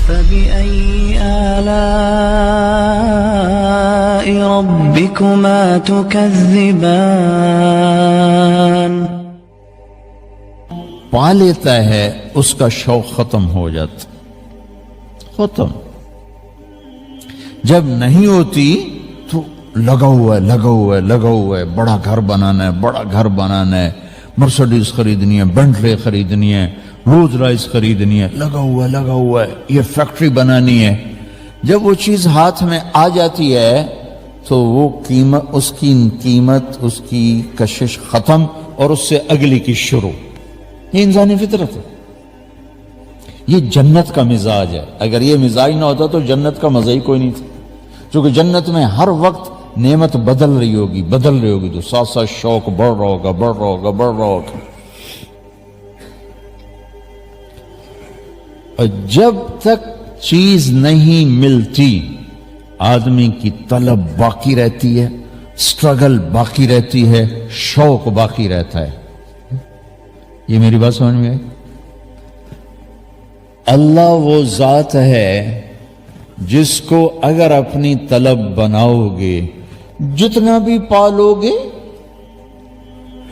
فبأي آلاء ربكما تكذبان پا لیتا ہے اس کا شوق ختم ہو جاتا، ختم۔ جب نہیں ہوتی تو لگا ہوا ہے، بڑا گھر بنانا ہے، بڑا گھر بنانا ہے، مرسڈیز خریدنی ہے، بینٹلے خریدنی ہے، رولز رائس خریدنی ہے، لگا ہوا ہے، یہ فیکٹری بنانی ہے۔ جب وہ چیز ہاتھ میں آ جاتی ہے تو وہ قیمت، اس کی کشش ختم، اور اس سے اگلی کی شروع۔ یہ انسانی فطرت ہے، یہ جنت کا مزاج ہے۔ اگر یہ مزاج نہ ہوتا تو جنت کا مزہ ہی کوئی نہیں تھا، چونکہ جنت میں ہر وقت نعمت بدل رہی ہوگی تو ساتھ ساتھ شوق بڑھ رہا ہوگا۔ اور جب تک چیز نہیں ملتی آدمی کی طلب باقی رہتی ہے، سٹرگل باقی رہتی ہے، شوق باقی رہتا ہے۔ یہ میری بات سمجھ میں آئی؟ اللہ وہ ذات ہے جس کو اگر اپنی طلب بناؤ گے، جتنا بھی پالو گے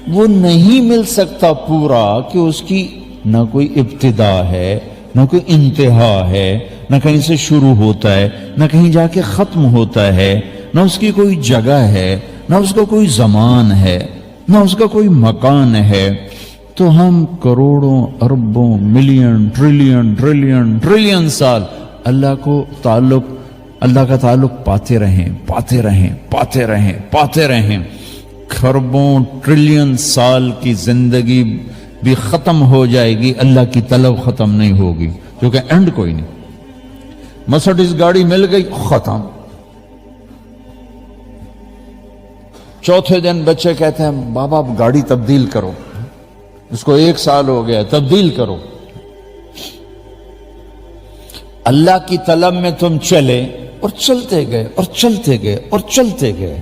وہ نہیں مل سکتا پورا، کہ اس کی نہ کوئی ابتدا ہے، نہ کوئی انتہا ہے، نہ کہیں سے شروع ہوتا ہے، نہ کہیں جا کے ختم ہوتا ہے، نہ اس کی کوئی جگہ ہے، نہ اس کا کوئی زمان ہے، نہ اس کا کوئی مکان ہے۔ تو ہم کروڑوں، اربوں، ملین، ٹریلین سال اللہ کا تعلق پاتے رہیں۔ خربوں ٹریلین سال کی زندگی بھی ختم ہو جائے گی، اللہ کی طلب ختم نہیں ہوگی، کیونکہ اینڈ کوئی نہیں۔ مرسڈیز گاڑی مل گئی، ختم۔ چوتھے دن بچے کہتے ہیں بابا اب گاڑی تبدیل کرو، اس کو 1 سال ہو گیا، تبدیل کرو۔ اللہ کی طلب میں تم چلے اور چلتے گئے،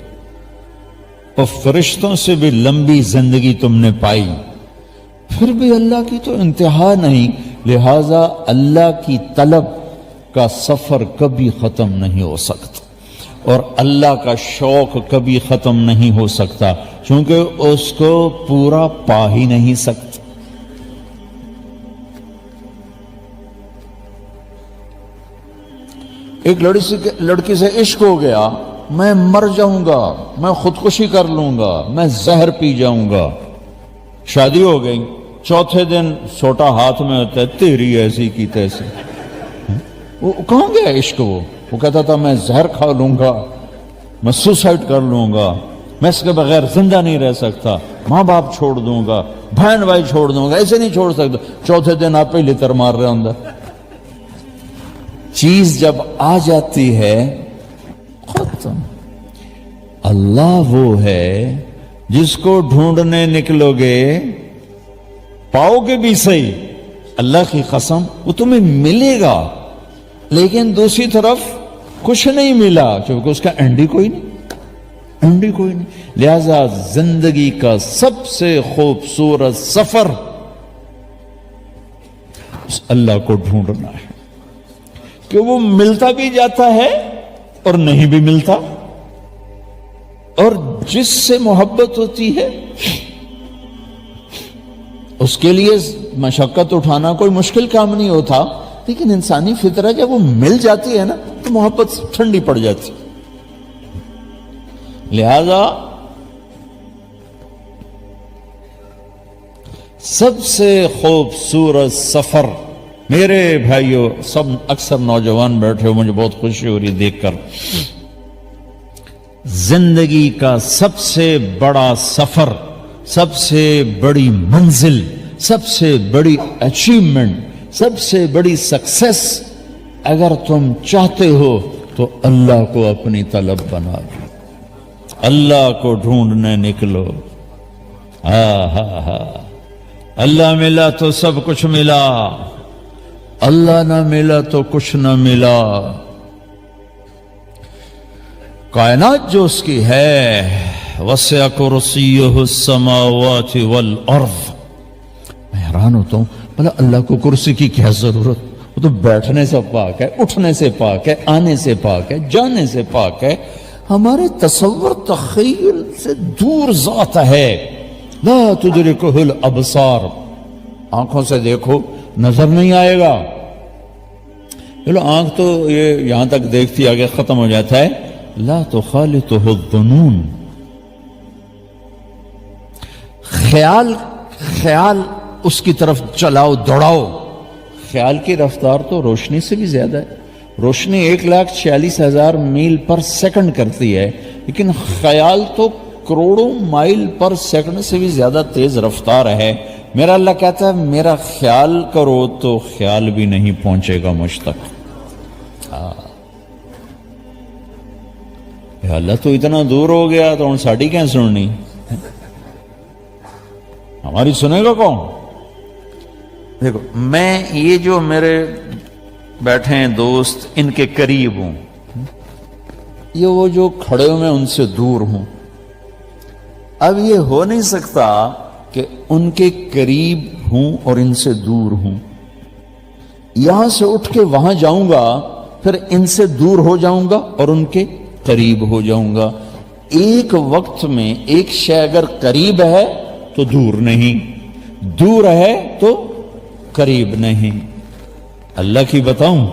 اور فرشتوں سے بھی لمبی زندگی تم نے پائی، پھر بھی اللہ کی تو انتہا نہیں۔ لہذا اللہ کی طلب کا سفر کبھی ختم نہیں ہو سکتا، اور اللہ کا شوق کبھی ختم نہیں ہو سکتا، چونکہ اس کو پورا پا ہی نہیں سکتا۔ ایک لڑکی سے عشق ہو گیا، میں مر جاؤں گا، میں خودکشی کر لوں گا، میں زہر پی جاؤں گا۔ شادی ہو گئی، چوتھے دن سوٹا ہاتھ میں ہوتا ہے، تیری ایسی کی تیسی۔ وہ کہاں گیا عشق؟ وہ کہتا تھا میں زہر کھا لوں گا، میں سوسائڈ کر لوں گا، میں اس کے بغیر زندہ نہیں رہ سکتا، ماں باپ چھوڑ دوں گا، بہن بھائی چھوڑ دوں گا، ایسے نہیں چھوڑ سکتا۔ چوتھے دن آپ پہ لتر مار رہے اندر۔ چیز جب آ جاتی ہے ختم۔ اللہ وہ ہے جس کو ڈھونڈنے نکلو گے پاؤ گے بھی صحیح، اللہ کی قسم وہ تمہیں ملے گا، لیکن دوسری طرف کچھ نہیں ملا، کیونکہ اس کا اینڈ ہی کوئی نہیں۔ لہذا زندگی کا سب سے خوبصورت سفر اس اللہ کو ڈھونڈنا ہے، کہ وہ ملتا بھی جاتا ہے اور نہیں بھی ملتا، اور جس سے محبت ہوتی ہے اس کے لیے مشقت اٹھانا کوئی مشکل کام نہیں ہوتا، لیکن انسانی فطرت جب وہ مل جاتی ہے نا تو محبت ٹھنڈی پڑ جاتی۔ لہذا سب سے خوبصورت سفر، میرے بھائیوں سب اکثر نوجوان بیٹھے ہو، مجھے بہت خوشی ہو رہی دیکھ کر، زندگی کا سب سے بڑا سفر، سب سے بڑی منزل، سب سے بڑی اچیومنٹ، سب سے بڑی سکسیس اگر تم چاہتے ہو تو اللہ کو اپنی طلب بنا لو، اللہ کو ڈھونڈنے نکلو۔ اللہ ملا تو سب کچھ ملا، اللہ نہ ملا تو کچھ نہ ملا۔ کائنات جو اس کی ہے، وسع کرسیہ السماوات والارض، میں حیران ہوتا ہوں، بھلا اللہ کو کرسی کی کیا ضرورت؟ وہ تو بیٹھنے سے پاک ہے، اٹھنے سے پاک ہے، آنے سے پاک ہے، جانے سے پاک ہے. ہمارے تصور تخیل سے دور ذات ہے. لا تدرکہ الابصار، آنکھوں سے دیکھو نظر نہیں آئے گا. چلو آنکھ تو یہ یہاں تک دیکھتی آگے ختم ہو جاتا ہے. لا تخالطہ الظنون، خیال اس کی طرف چلاؤ دوڑاؤ. خیال کی رفتار تو روشنی سے بھی زیادہ ہے. روشنی 1,46,000 میل پر سیکنڈ کرتی ہے، لیکن خیال تو کروڑوں مائل پر سیکنڈ سے بھی زیادہ تیز رفتار ہے. میرا اللہ کہتا ہے میرا خیال کرو تو خیال بھی نہیں پہنچے گا مجھ تک. اللہ تو اتنا دور ہو گیا تو ہن ساڈی کیا سننی؟ ہماری سنے گا کون؟ دیکھو میں یہ جو میرے بیٹھے ہیں دوست ان کے قریب ہوں، یہ وہ جو کھڑے ہوئے ان سے دور ہوں. اب یہ ہو نہیں سکتا کہ ان کے قریب ہوں اور ان سے دور ہوں. یہاں سے اٹھ کے وہاں جاؤں گا پھر ان سے دور ہو جاؤں گا اور ان کے قریب ہو جاؤں گا. ایک وقت میں ایک شے اگر قریب ہے تو دور نہیں، دور ہے تو قریب نہیں. اللہ کی بتاؤں،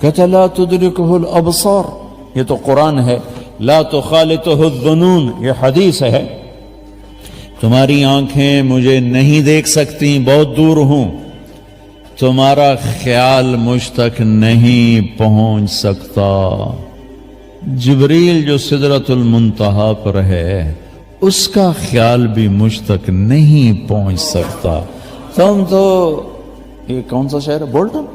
کہتا لا تدرکہ الابصار، یہ تو قرآن ہے. لا تخالطہ الظنون، یہ حدیث ہے. تمہاری آنکھیں مجھے نہیں دیکھ سکتی، بہت دور ہوں. تمہارا خیال مجھ تک نہیں پہنچ سکتا. جبریل جو سدرۃ المنتہا پر ہے اس کا خیال بھی مجھ تک نہیں پہنچ سکتا. تم تو یہ کون سا شہر ہے؟ بولٹن.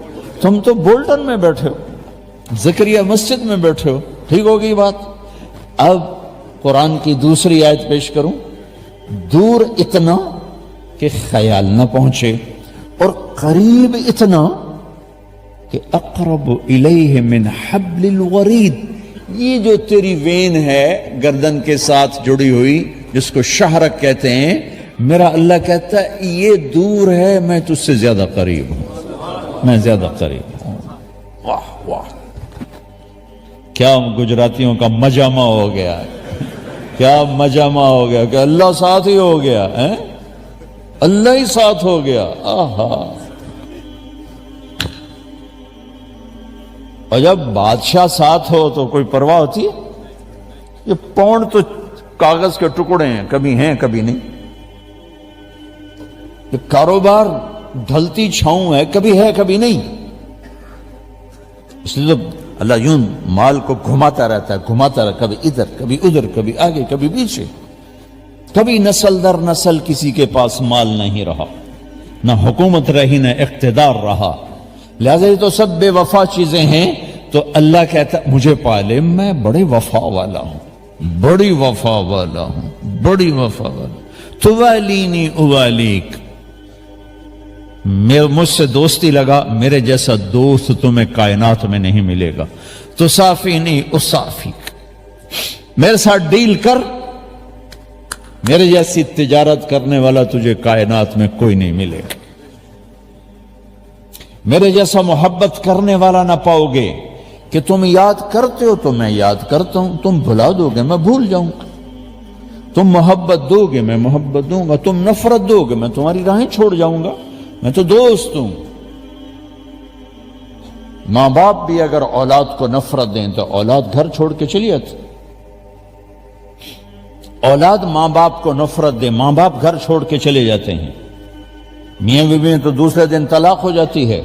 تم تو بولٹن میں بیٹھے ہو، زکریا مسجد میں بیٹھے ہو. ٹھیک ہوگی بات. اب قرآن کی دوسری آیت پیش کروں. دور اتنا کہ خیال نہ پہنچے اور قریب اتنا کہ اقرب الیہ من حبل الورید. یہ جو تیری وین ہے گردن کے ساتھ جڑی ہوئی جس کو شہرک کہتے ہیں، میرا اللہ کہتا ہے یہ دور ہے، میں تجھ سے زیادہ قریب ہوں، میں زیادہ قریب ہوں. واہ واہ، کیا گجراتیوں کا مجامع ہو گیا، کیا مجامع ہو گیا کہ اللہ ساتھ ہی ہو گیا ہے، اللہ ہی ساتھ ہو گیا. آہا. اور جب بادشاہ ساتھ ہو تو کوئی پرواہ ہوتی ہے؟ یہ پونڈ تو کاغذ کے ٹکڑے ہیں کبھی نہیں. یہ کاروبار ڈھلتی چھاؤں ہے، کبھی نہیں. اس لیے تو اللہ یوں مال کو گھماتا رہتا ہے، کبھی ادھر کبھی ادھر، کبھی آگے کبھی پیچھے. کبھی نسل در نسل کسی کے پاس مال نہیں رہا، نہ حکومت رہی نہ اقتدار رہا. لہذا یہ تو سب بے وفا چیزیں ہیں. تو اللہ کہتا مجھے پالے، میں بڑے وفا والا ہوں، بڑی وفا والا ہوں، بڑی وفا والا. توالینی اوالیک، مجھ سے دوستی لگا، میرے جیسا دوست تمہیں کائنات میں نہیں ملے گا. تو صافینی اصافیک، میرے ساتھ ڈیل کر، میرے جیسی تجارت کرنے والا تجھے کائنات میں کوئی نہیں ملے گا. میرے جیسا محبت کرنے والا نہ پاؤ گے کہ تم یاد کرتے ہو تو میں یاد کرتا ہوں، تم بھلا دو گے میں بھول جاؤں گا. تم محبت دو گے میں محبت دوں گا، تم نفرت دو گے میں تمہاری راہیں چھوڑ جاؤں گا. میں تو دوست ہوں. ماں باپ بھی اگر اولاد کو نفرت دیں تو اولاد گھر چھوڑ کے چلی جاتی. اولاد ماں باپ کو نفرت دے، ماں باپ گھر چھوڑ کے چلے جاتے ہیں. میاں بیوی تو دوسرے دن طلاق ہو جاتی ہے.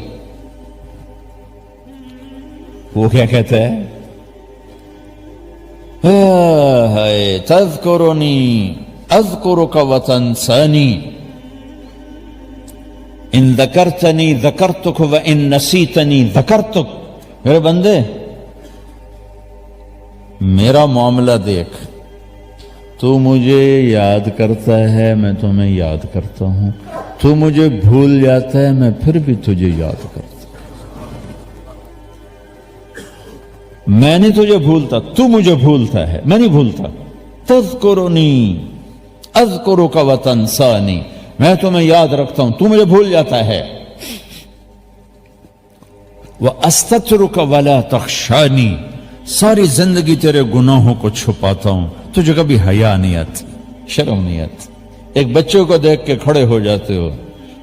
وہ کیا کہتا ہے؟ تذکرنی اذکرک وتنسانی، ان ذکرتنی ذکرتک وان نسیتنی ذکرتک. میرے بندے میرا معاملہ دیکھ، تو مجھے یاد کرتا ہے میں تمہیں یاد کرتا ہوں، تو مجھے بھول جاتا ہے میں پھر بھی تجھے یاد کرتا ہوں. میں نہیں تجھے بھولتا، تو مجھے بھولتا ہے، میں نہیں بھولتا. تذکرنی اذکرک وتنسانی، میں تمہیں یاد رکھتا ہوں، تو مجھے بھول جاتا ہے۔ وَأَسْتَتْرُكَ وَلَا تَخْشَانِي، ساری زندگی تیرے گناہوں کو چھپاتا ہوں، تجھے کبھی حیا نہیں آتی، شرم نہیں آتی۔ ایک بچے کو دیکھ کے کھڑے ہو جاتے ہو،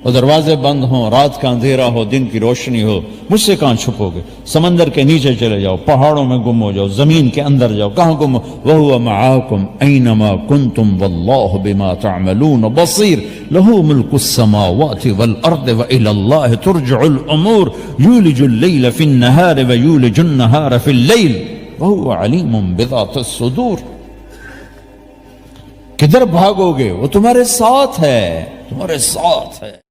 اور دروازے بند ہوں، رات کا اندھیرا ہو، دن کی روشنی ہو، مجھ سے کہاں چھپو گے؟ سمندر کے نیچے چلے جاؤ، پہاڑوں میں گم ہو جاؤ، زمین کے اندر جاؤ، کہاں گم ہو؟ وَهُوَ مَعَاكُمْ أَيْنَمَا كُنْتُمْ وَاللَّهُ بِمَا تَعْمَلُونَ بَصِيرٌ لَهُ مُلْكُ السَّمَاوَاتِ وَالْأَرْضِ وَإِلَى اللَّهِ تُرْجَعُ الْأُمُورُ يُولِجُ اللَّيْلَ فِي النَّهَارِ وَيُولِجُ النَّهَارَ فِي اللَّيْلِ وَهُوَ عَلِيمٌ بِذَاتِ الصُّدُورِ۔ کدھر بھاگو گے؟ وہ تمہارے ساتھ ہے، تمہارے ساتھ ہے۔